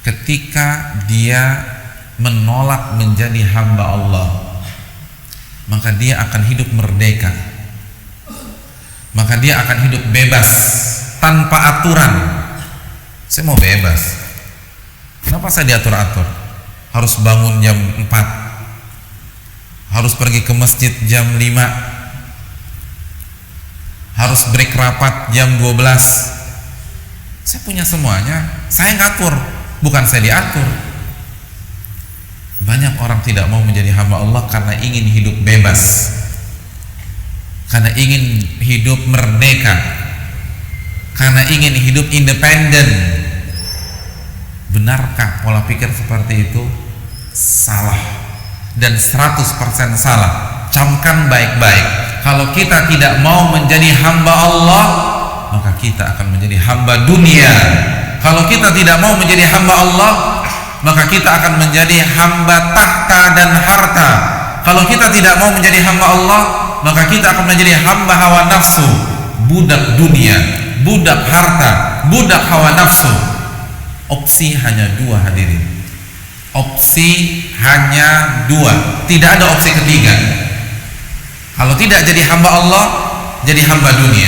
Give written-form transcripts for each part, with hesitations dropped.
ketika dia menolak menjadi hamba Allah, maka dia akan hidup merdeka, maka dia akan hidup bebas tanpa aturan. Saya mau bebas, kenapa saya diatur-atur? Harus bangun jam 4, harus pergi ke masjid jam 5, harus break rapat jam 12. Saya punya semuanya, saya ngatur, bukan saya diatur. Banyak orang tidak mau menjadi hamba Allah karena ingin hidup bebas, karena ingin hidup merdeka, karena ingin hidup independen. Benarkah pola pikir seperti itu? Salah, dan 100% salah. Camkan baik-baik. Kalau kita tidak mau menjadi hamba Allah, maka kita akan menjadi hamba dunia. Kalau kita tidak mau menjadi hamba Allah, maka kita akan menjadi hamba tahta dan harta. Kalau kita tidak mau menjadi hamba Allah, maka kita akan menjadi hamba hawa nafsu, budak dunia, budak harta, budak hawa nafsu. Opsi hanya 2, hadirin. Opsi hanya 2, tidak ada opsi ketiga. Kalau tidak jadi hamba Allah, jadi hamba dunia.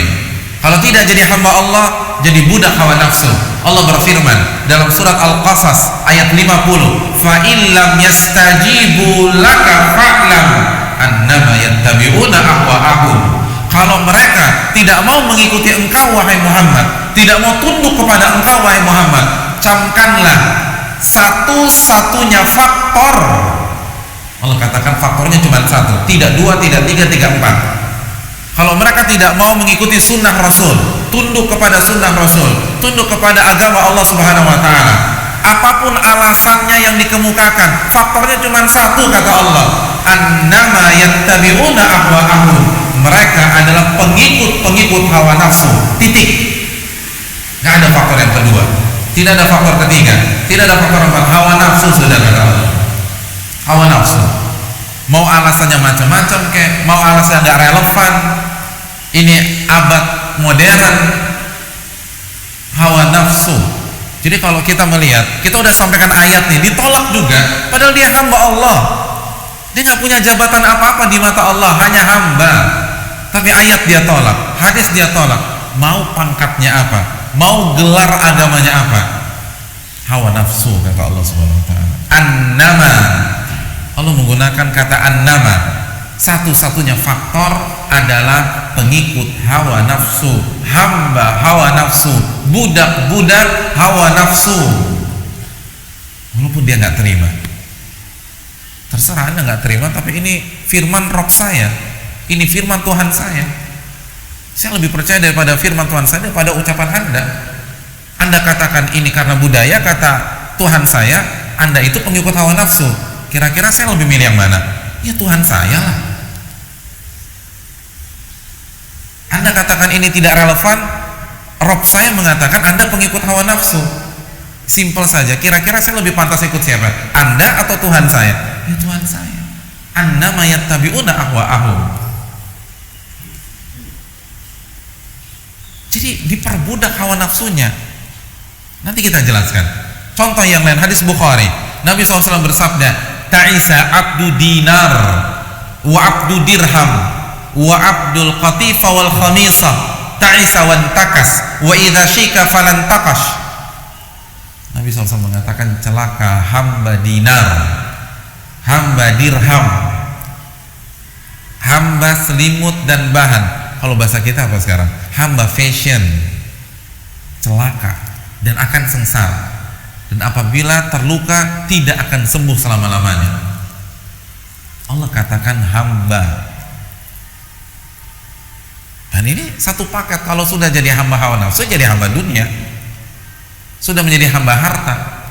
Kalau tidak jadi hamba Allah, jadi budak hawa nafsu. Allah berfirman dalam surat Al-Qasas ayat 50, fa illam yastajibu laka fa'lam annama yattabi'una ahwa'ahum. Kalau mereka tidak mau mengikuti engkau wahai Muhammad, tidak mau tunduk kepada engkau wahai Muhammad, camkanlah satu-satunya faktor. Allah katakan faktornya cuma 1, tidak 2, tidak 3, tidak 4. Kalau mereka tidak mau mengikuti sunnah Rasul, tunduk kepada sunnah Rasul, tunduk kepada agama Allah Subhanahu wa ta'ala, apapun alasannya yang dikemukakan, faktornya cuma 1, kata Allah, annama yattabi'una ahwa'ahum. Mereka adalah pengikut-pengikut hawa nafsu, titik. Gak ada faktor yang kedua, tidak ada faktor ketiga, tidak ada faktor empat. Hawa nafsu sudah kata Allah. Hawa nafsu. Mau alasannya macam-macam kayak, mau alasannya nggak relevan. Ini abad modern, hawa nafsu. Jadi kalau kita melihat, kita udah sampaikan ayat nih, ditolak juga, padahal dia hamba Allah. Dia nggak punya jabatan apa-apa di mata Allah, hanya hamba. Tapi ayat dia tolak, hadis dia tolak. Mau pangkatnya apa? Mau gelar agamanya apa? Hawa nafsu, kata Allah Subhanahu wa ta'ala. Annama, Allah menggunakan kata annama. Satu-satunya faktor adalah pengikut hawa nafsu, hamba hawa nafsu, budak-budak hawa nafsu. Walaupun dia nggak terima, terserah Anda nggak terima, tapi ini firman Rob saya, ini firman Tuhan saya. Saya lebih percaya daripada firman Tuhan saya daripada ucapan Anda. Anda katakan ini karena budaya, kata Tuhan saya, Anda itu pengikut hawa nafsu. Kira-kira saya lebih milih yang mana? Ya Tuhan saya lah. Anda katakan ini tidak relevan, Rob saya mengatakan Anda pengikut hawa nafsu. Simpel saja. Kira-kira saya lebih pantas ikut siapa? Anda atau Tuhan saya? Ya Tuhan saya. Annama yattabi'una ahwa'ahum. Jadi diperbudak hawa nafsunya. Nanti kita jelaskan. Contoh yang lain, hadis Bukhari. Nabi SAW bersabda, ta'isa abdu dinar wa abdu dirham wa abdul qatifa wal khamisah ta'isa wan takas wa idha syika falan takash. Nabi SAW mengatakan, celaka hamba dinar, hamba dirham, hamba selimut dan bahan. Kalau bahasa kita apa sekarang? Hamba fashion. Celaka dan akan sengsara. Dan apabila terluka tidak akan sembuh selama-lamanya. Allah katakan hamba. Dan ini satu paket. Kalau sudah jadi hamba hawa nafsu, jadi hamba dunia, sudah menjadi hamba harta.